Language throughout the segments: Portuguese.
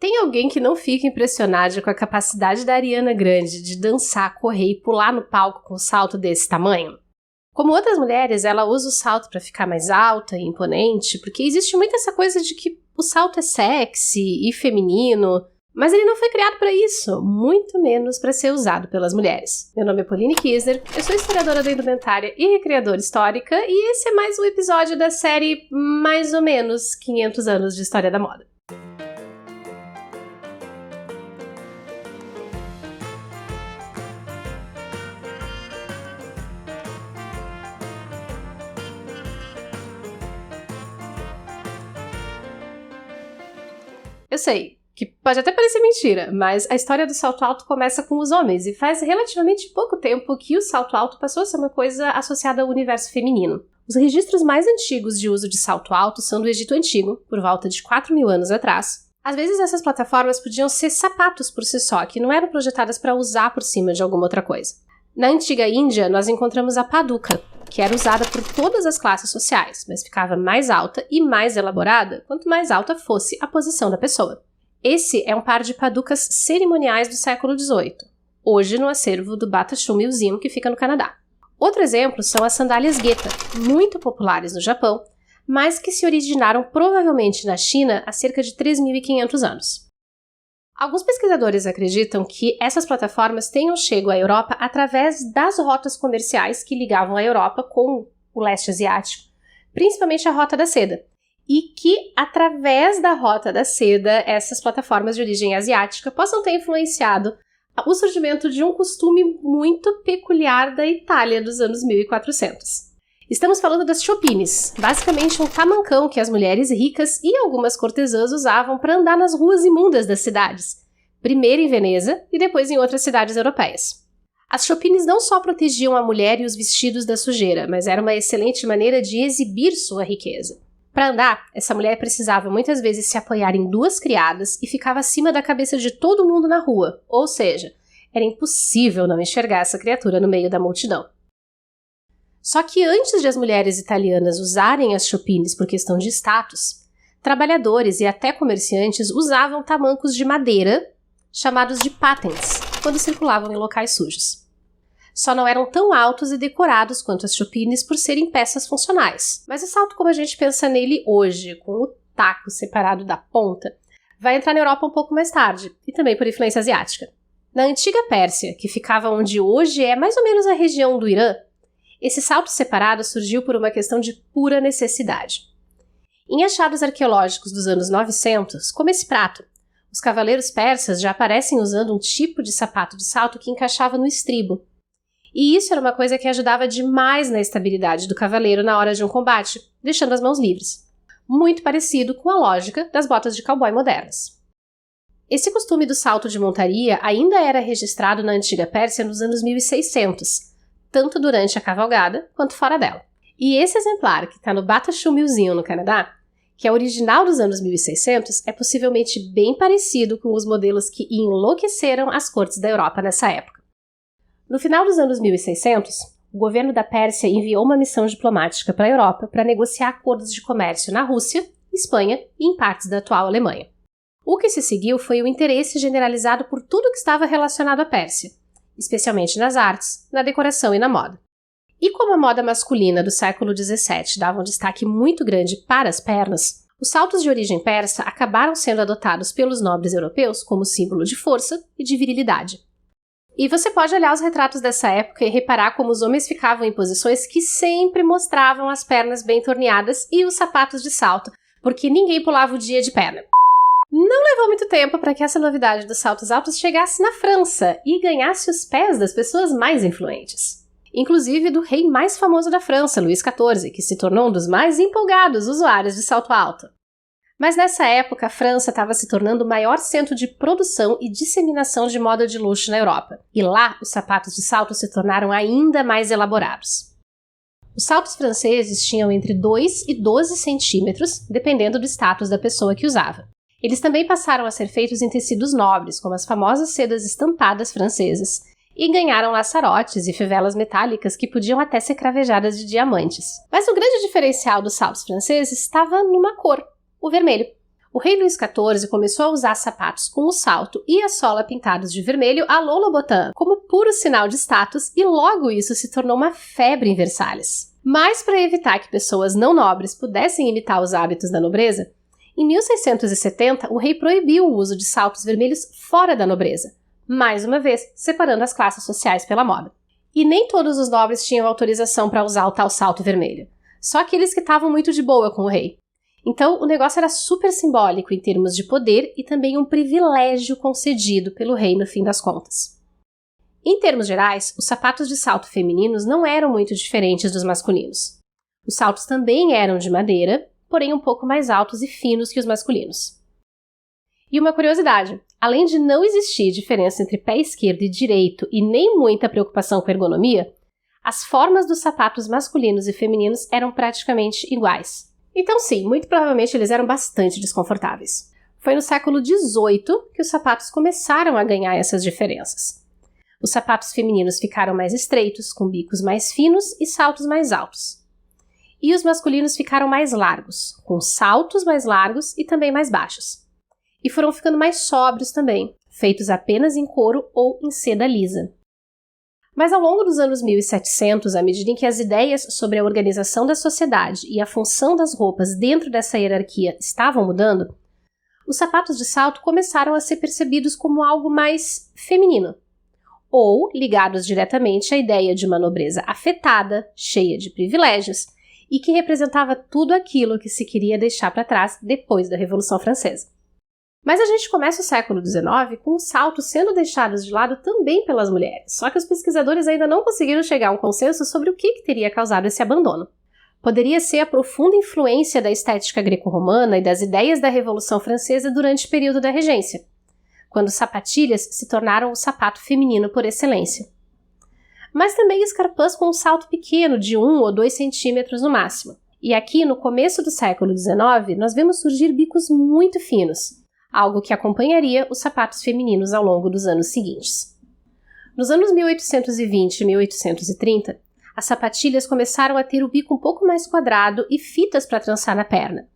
Tem alguém que não fica impressionado com a capacidade da Ariana Grande de dançar, correr e pular no palco com um salto desse tamanho? Como outras mulheres, ela usa o salto para ficar mais alta e imponente, porque existe muito essa coisa de que o salto é sexy e feminino, mas ele não foi criado para isso, muito menos para ser usado pelas mulheres. Meu nome é Pauline Kisner, eu sou historiadora da indumentária e recreadora histórica, e esse é mais um episódio da série mais ou menos 500 anos de história da moda. Eu sei que pode até parecer mentira, mas a história do salto alto começa com os homens e faz relativamente pouco tempo que o salto alto passou a ser uma coisa associada ao universo feminino. Os registros mais antigos de uso de salto alto são do Egito Antigo, por volta de 4.000 anos atrás. Às vezes essas plataformas podiam ser sapatos por si só, que não eram projetadas para usar por cima de alguma outra coisa. Na antiga Índia, nós encontramos a paduca, que era usada por todas as classes sociais, mas ficava mais alta e mais elaborada quanto mais alta fosse a posição da pessoa. Esse é um par de paducas cerimoniais do século XVIII, hoje no acervo do Batachou Museum, que fica no Canadá. Outro exemplo são as sandálias Geta, muito populares no Japão, mas que se originaram provavelmente na China há cerca de 3.500 anos. Alguns pesquisadores acreditam que essas plataformas tenham chego à Europa através das rotas comerciais que ligavam a Europa com o leste asiático, principalmente a Rota da Seda, e que, através da Rota da Seda, essas plataformas de origem asiática possam ter influenciado o surgimento de um costume muito peculiar da Itália dos anos 1400. Estamos falando das chopines, basicamente um tamancão que as mulheres ricas e algumas cortesãs usavam para andar nas ruas imundas das cidades, primeiro em Veneza e depois em outras cidades europeias. As chopines não só protegiam a mulher e os vestidos da sujeira, mas era uma excelente maneira de exibir sua riqueza. Para andar, essa mulher precisava muitas vezes se apoiar em duas criadas e ficava acima da cabeça de todo mundo na rua, ou seja, era impossível não enxergar essa criatura no meio da multidão. Só que antes de as mulheres italianas usarem as chopines por questão de status, trabalhadores e até comerciantes usavam tamancos de madeira, chamados de patens, quando circulavam em locais sujos. Só não eram tão altos e decorados quanto as chopines por serem peças funcionais, mas o salto como a gente pensa nele hoje, com o taco separado da ponta, vai entrar na Europa um pouco mais tarde, e também por influência asiática. Na antiga Pérsia, que ficava onde hoje é mais ou menos a região do Irã, esse salto separado surgiu por uma questão de pura necessidade. Em achados arqueológicos dos anos 900, como esse prato, os cavaleiros persas já aparecem usando um tipo de sapato de salto que encaixava no estribo. E isso era uma coisa que ajudava demais na estabilidade do cavaleiro na hora de um combate, deixando as mãos livres. Muito parecido com a lógica das botas de cowboy modernas. Esse costume do salto de montaria ainda era registrado na antiga Pérsia nos anos 1600, tanto durante a cavalgada quanto fora dela. E esse exemplar, que está no Batachou Museum, no Canadá, que é original dos anos 1600, é possivelmente bem parecido com os modelos que enlouqueceram as cortes da Europa nessa época. No final dos anos 1600, o governo da Pérsia enviou uma missão diplomática para a Europa para negociar acordos de comércio na Rússia, Espanha e em partes da atual Alemanha. O que se seguiu foi o interesse generalizado por tudo que estava relacionado à Pérsia, especialmente nas artes, na decoração e na moda. E como a moda masculina do século XVII dava um destaque muito grande para as pernas, os saltos de origem persa acabaram sendo adotados pelos nobres europeus como símbolo de força e de virilidade. E você pode olhar os retratos dessa época e reparar como os homens ficavam em posições que sempre mostravam as pernas bem torneadas e os sapatos de salto, porque ninguém pulava o dia de perna. Não levou muito tempo para que essa novidade dos saltos altos chegasse na França e ganhasse os pés das pessoas mais influentes. Inclusive do rei mais famoso da França, Luís XIV, que se tornou um dos mais empolgados usuários de salto alto. Mas nessa época, a França estava se tornando o maior centro de produção e disseminação de moda de luxo na Europa, e lá os sapatos de salto se tornaram ainda mais elaborados. Os saltos franceses tinham entre 2 e 12 centímetros, dependendo do status da pessoa que usava. Eles também passaram a ser feitos em tecidos nobres, como as famosas sedas estampadas francesas, e ganharam laçarotes e fivelas metálicas que podiam até ser cravejadas de diamantes. Mas o grande diferencial dos saltos franceses estava numa cor, o vermelho. O rei Luís XIV começou a usar sapatos com o salto e a sola pintados de vermelho à Lolo-Botan, como puro sinal de status, e logo isso se tornou uma febre em Versalhes. Mas para evitar que pessoas não nobres pudessem imitar os hábitos da nobreza, em 1670 o rei proibiu o uso de saltos vermelhos fora da nobreza, mais uma vez separando as classes sociais pela moda. E nem todos os nobres tinham autorização para usar o tal salto vermelho, só aqueles que estavam muito de boa com o rei. Então, o negócio era super simbólico em termos de poder e também um privilégio concedido pelo rei no fim das contas. Em termos gerais, os sapatos de salto femininos não eram muito diferentes dos masculinos. Os saltos também eram de madeira, porém um pouco mais altos e finos que os masculinos. E uma curiosidade, além de não existir diferença entre pé esquerdo e direito e nem muita preocupação com ergonomia, as formas dos sapatos masculinos e femininos eram praticamente iguais. Então sim, muito provavelmente eles eram bastante desconfortáveis. Foi no século XVIII que os sapatos começaram a ganhar essas diferenças. Os sapatos femininos ficaram mais estreitos, com bicos mais finos e saltos mais altos. E os masculinos ficaram mais largos, com saltos mais largos e também mais baixos. E foram ficando mais sóbrios também, feitos apenas em couro ou em seda lisa. Mas ao longo dos anos 1700, à medida em que as ideias sobre a organização da sociedade e a função das roupas dentro dessa hierarquia estavam mudando, os sapatos de salto começaram a ser percebidos como algo mais feminino, ou ligados diretamente à ideia de uma nobreza afetada, cheia de privilégios, e que representava tudo aquilo que se queria deixar para trás depois da Revolução Francesa. Mas a gente começa o século XIX com os saltos sendo deixados de lado também pelas mulheres, só que os pesquisadores ainda não conseguiram chegar a um consenso sobre o que teria causado esse abandono. Poderia ser a profunda influência da estética greco-romana e das ideias da Revolução Francesa durante o período da regência, quando sapatilhas se tornaram o sapato feminino por excelência. Mas também escarpãs com um salto pequeno de 1 ou 2 centímetros no máximo. E aqui, no começo do século XIX, nós vemos surgir bicos muito finos, algo que acompanharia os sapatos femininos ao longo dos anos seguintes. Nos anos 1820 e 1830, as sapatilhas começaram a ter o bico um pouco mais quadrado e fitas para trançar na perna,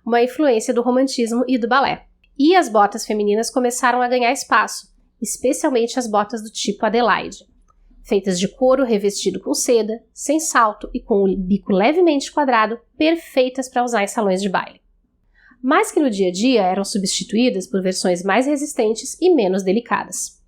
uma influência do romantismo e do balé. E as botas femininas começaram a ganhar espaço, especialmente as botas do tipo Adelaide, feitas de couro revestido com seda, sem salto e com o bico levemente quadrado, perfeitas para usar em salões de baile. Mas que no dia a dia eram substituídas por versões mais resistentes e menos delicadas.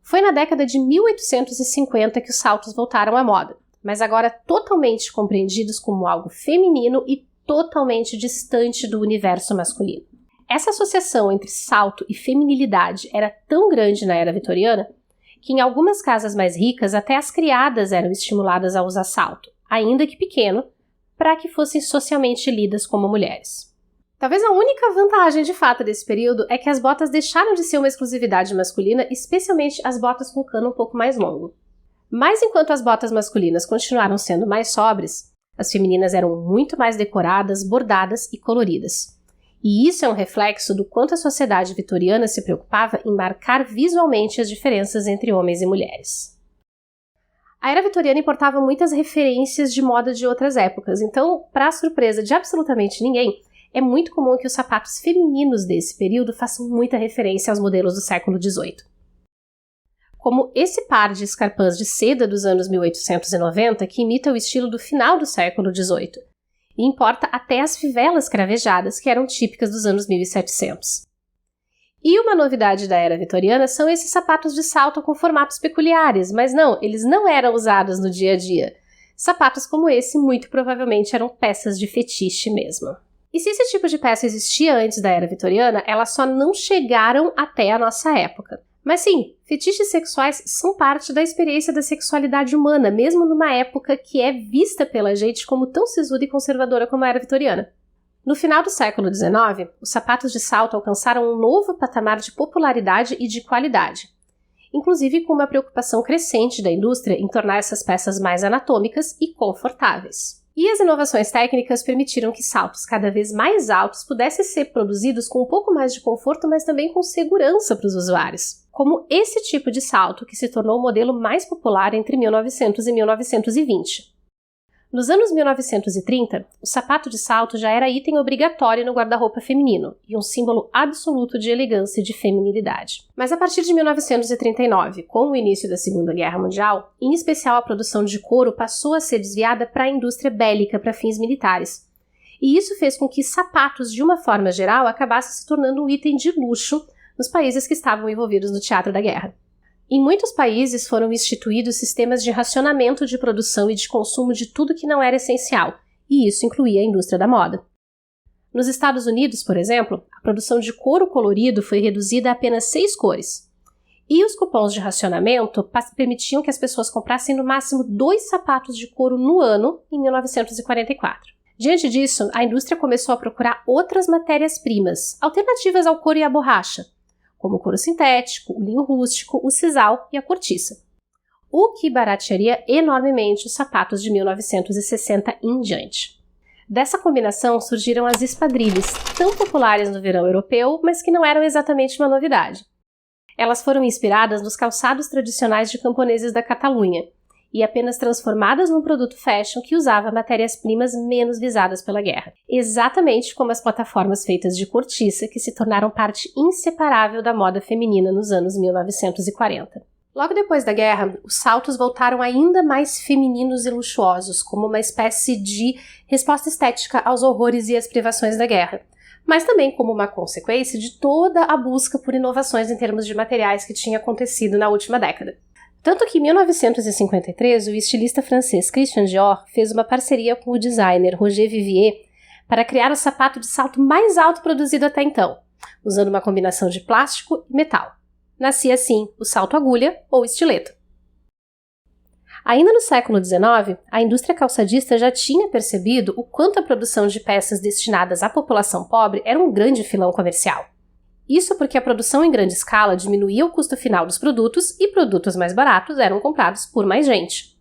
Foi na década de 1850 que os saltos voltaram à moda, mas agora totalmente compreendidos como algo feminino e totalmente distante do universo masculino. Essa associação entre salto e feminilidade era tão grande na era vitoriana que em algumas casas mais ricas até as criadas eram estimuladas a usar salto, ainda que pequeno, para que fossem socialmente lidas como mulheres. Talvez a única vantagem de fato desse período é que as botas deixaram de ser uma exclusividade masculina, especialmente as botas com cano um pouco mais longo. Mas enquanto as botas masculinas continuaram sendo mais sóbrias, as femininas eram muito mais decoradas, bordadas e coloridas. E isso é um reflexo do quanto a sociedade vitoriana se preocupava em marcar visualmente as diferenças entre homens e mulheres. A era vitoriana importava muitas referências de moda de outras épocas, então, para a surpresa de absolutamente ninguém, é muito comum que os sapatos femininos desse período façam muita referência aos modelos do século XVIII. Como esse par de escarpãs de seda dos anos 1890, que imita o estilo do final do século XVIII, e importa até as fivelas cravejadas, que eram típicas dos anos 1700. E uma novidade da era vitoriana são esses sapatos de salto com formatos peculiares, mas não, eles não eram usados no dia a dia. Sapatos como esse muito provavelmente eram peças de fetiche mesmo. E se esse tipo de peça existia antes da era vitoriana, elas só não chegaram até a nossa época. Mas sim, fetiches sexuais são parte da experiência da sexualidade humana, mesmo numa época que é vista pela gente como tão sisuda e conservadora como a era vitoriana. No final do século XIX, os sapatos de salto alcançaram um novo patamar de popularidade e de qualidade, inclusive com uma preocupação crescente da indústria em tornar essas peças mais anatômicas e confortáveis. E as inovações técnicas permitiram que saltos cada vez mais altos pudessem ser produzidos com um pouco mais de conforto, mas também com segurança para os usuários, como esse tipo de salto que se tornou o modelo mais popular entre 1900 e 1920. Nos anos 1930, o sapato de salto já era item obrigatório no guarda-roupa feminino e um símbolo absoluto de elegância e de feminilidade. Mas a partir de 1939, com o início da Segunda Guerra Mundial, em especial a produção de couro passou a ser desviada para a indústria bélica para fins militares. E isso fez com que sapatos, de uma forma geral, acabassem se tornando um item de luxo nos países que estavam envolvidos no teatro da guerra. Em muitos países foram instituídos sistemas de racionamento de produção e de consumo de tudo que não era essencial, e isso incluía a indústria da moda. Nos Estados Unidos, por exemplo, a produção de couro colorido foi reduzida a apenas 6 cores. E os cupons de racionamento permitiam que as pessoas comprassem no máximo 2 sapatos de couro no ano em 1944. Diante disso, a indústria começou a procurar outras matérias-primas, alternativas ao couro e à borracha, como o couro sintético, o linho rústico, o sisal e a cortiça, o que baratearia enormemente os sapatos de 1960 em diante. Dessa combinação surgiram as espadrilles, tão populares no verão europeu, mas que não eram exatamente uma novidade. Elas foram inspiradas nos calçados tradicionais de camponeses da Catalunha e apenas transformadas num produto fashion que usava matérias-primas menos visadas pela guerra, exatamente como as plataformas feitas de cortiça que se tornaram parte inseparável da moda feminina nos anos 1940. Logo depois da guerra, os saltos voltaram ainda mais femininos e luxuosos, como uma espécie de resposta estética aos horrores e às privações da guerra, mas também como uma consequência de toda a busca por inovações em termos de materiais que tinha acontecido na última década. Tanto que em 1953, o estilista francês Christian Dior fez uma parceria com o designer Roger Vivier para criar o sapato de salto mais alto produzido até então, usando uma combinação de plástico e metal. Nascia assim o salto agulha ou estileto. Ainda no século XIX, a indústria calçadista já tinha percebido o quanto a produção de peças destinadas à população pobre era um grande filão comercial. Isso porque a produção em grande escala diminuía o custo final dos produtos e produtos mais baratos eram comprados por mais gente.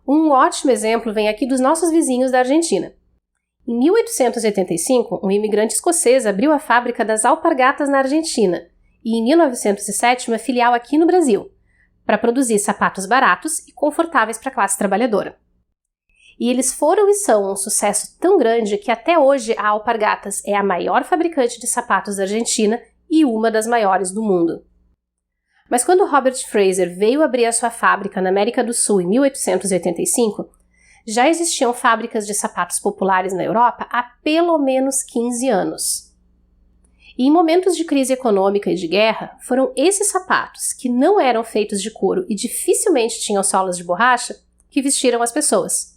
Um ótimo exemplo vem aqui dos nossos vizinhos da Argentina. Em 1885, um imigrante escocês abriu a fábrica das Alpargatas na Argentina e, em 1907, uma filial aqui no Brasil, para produzir sapatos baratos e confortáveis para a classe trabalhadora. E eles foram e são um sucesso tão grande que até hoje a Alpargatas é a maior fabricante de sapatos da Argentina e uma das maiores do mundo. Mas quando Robert Fraser veio abrir a sua fábrica na América do Sul em 1885, já existiam fábricas de sapatos populares na Europa há pelo menos 15 anos. E em momentos de crise econômica e de guerra, foram esses sapatos, que não eram feitos de couro e dificilmente tinham solas de borracha, que vestiram as pessoas.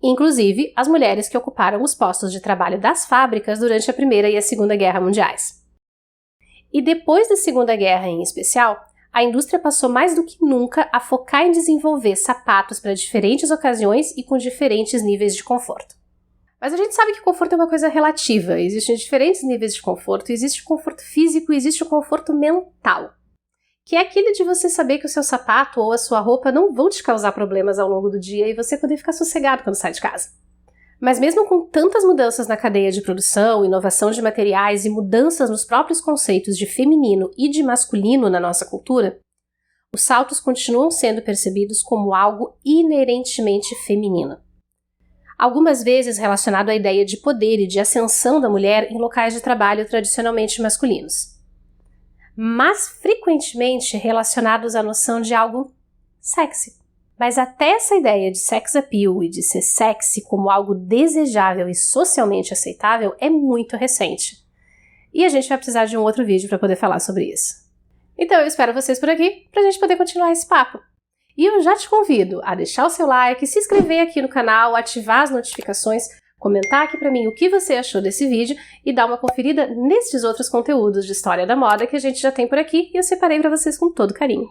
Inclusive as mulheres que ocuparam os postos de trabalho das fábricas durante a Primeira e a Segunda Guerra Mundiais. E depois da Segunda Guerra em especial, a indústria passou mais do que nunca a focar em desenvolver sapatos para diferentes ocasiões e com diferentes níveis de conforto. Mas a gente sabe que conforto é uma coisa relativa, existem diferentes níveis de conforto, existe o conforto físico e existe o conforto mental, que é aquele de você saber que o seu sapato ou a sua roupa não vão te causar problemas ao longo do dia e você poder ficar sossegado quando sai de casa. Mas mesmo com tantas mudanças na cadeia de produção, inovação de materiais e mudanças nos próprios conceitos de feminino e de masculino na nossa cultura, os saltos continuam sendo percebidos como algo inerentemente feminino. Algumas vezes relacionado à ideia de poder e de ascensão da mulher em locais de trabalho tradicionalmente masculinos, mas frequentemente relacionados à noção de algo sexy. Mas até essa ideia de sex appeal e de ser sexy como algo desejável e socialmente aceitável é muito recente. E a gente vai precisar de um outro vídeo para poder falar sobre isso. Então eu espero vocês por aqui para a gente poder continuar esse papo. E eu já te convido a deixar o seu like, se inscrever aqui no canal, ativar as notificações, comentar aqui para mim o que você achou desse vídeo e dar uma conferida nesses outros conteúdos de história da moda que a gente já tem por aqui e eu separei para vocês com todo carinho.